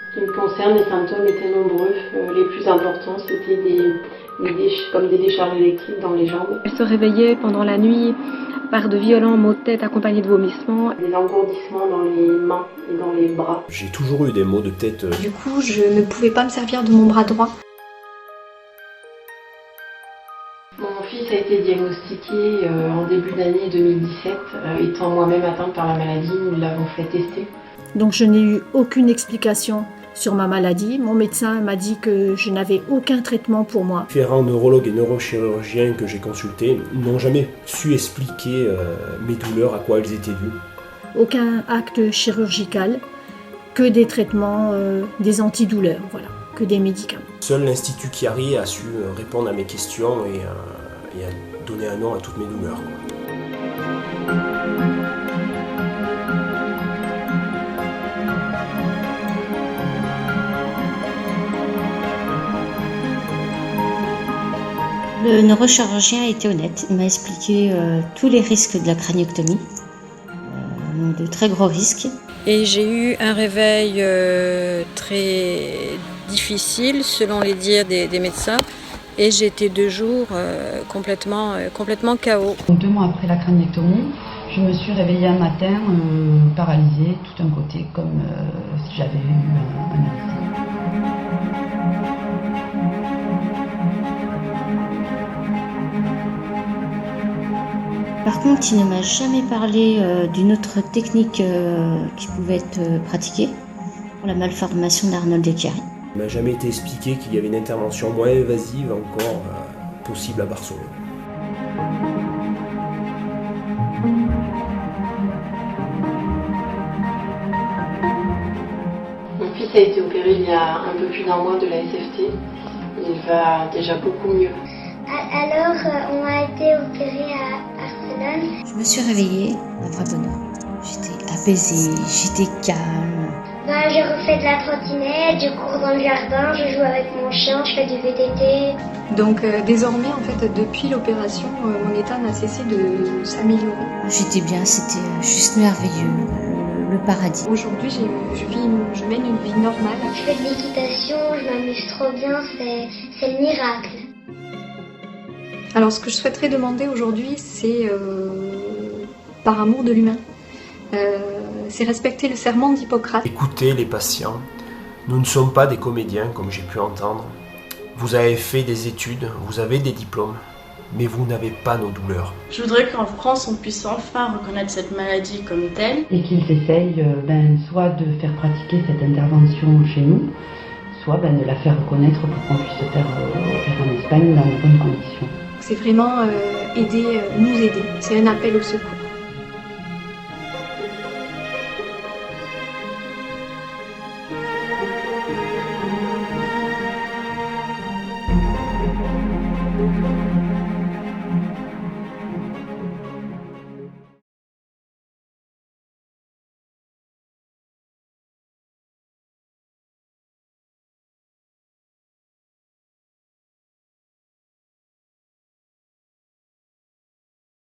Ce qui me concerne, les symptômes étaient nombreux. Les plus importants, c'était comme des décharges électriques dans les jambes. Elle se réveillait pendant la nuit par de violents maux de tête accompagnés de vomissements. Des engourdissements dans les mains et dans les bras. J'ai toujours eu des maux de tête. Du coup, je ne pouvais pas me servir de mon bras droit. Mon fils a été diagnostiqué en début d'année 2017. Étant moi-même atteinte par la maladie, nous l'avons fait tester. Donc je n'ai eu aucune explication sur ma maladie. Mon médecin m'a dit que je n'avais aucun traitement pour moi. Différents neurologues et neurochirurgiens que j'ai consultés n'ont jamais su expliquer mes douleurs, à quoi elles étaient dues. Aucun acte chirurgical, que des traitements, des antidouleurs, voilà, que des médicaments. Seul l'Institut Chiari a su répondre à mes questions et a donné un nom à toutes mes douleurs. Le neurochirurgien a été honnête, il m'a expliqué tous les risques de la craniectomie, de très gros risques. Et j'ai eu un réveil très difficile selon les dires des médecins et j'ai été 2 jours complètement KO. 2 mois après la craniectomie, je me suis réveillée un matin paralysée, tout un côté, comme si j'avais eu un AVC. Par contre, il ne m'a jamais parlé d'une autre technique qui pouvait être pratiquée pour la malformation d'Arnold et Chiari. Il ne m'a jamais été expliqué qu'il y avait une intervention moins évasive encore possible à Barcelone. Mon fils a été opéré il y a un peu plus d'1 mois de la SFT. Il va déjà beaucoup mieux. Alors, on a été opéré à Barcelone. Je me suis réveillée, un vrai bonheur. J'étais apaisée, j'étais calme. Je refais de la trottinette, je cours dans le jardin, je joue avec mon chien, je fais du VTT. Donc désormais, en fait, depuis l'opération, mon état n'a cessé de s'améliorer. J'étais bien, c'était juste merveilleux, le paradis. Aujourd'hui, je mène une vie normale. Je fais de l'équitation, je m'amuse trop bien, c'est le miracle. Alors ce que je souhaiterais demander aujourd'hui, c'est par amour de l'humain, c'est respecter le serment d'Hippocrate. Écoutez les patients, nous ne sommes pas des comédiens comme j'ai pu entendre. Vous avez fait des études, vous avez des diplômes, mais vous n'avez pas nos douleurs. Je voudrais qu'en France on puisse enfin reconnaître cette maladie comme telle. Et qu'ils essayent soit de faire pratiquer cette intervention chez nous, soit de la faire reconnaître pour qu'on puisse se faire opérer en Espagne dans de bonnes conditions. C'est vraiment nous aider, c'est un appel au secours.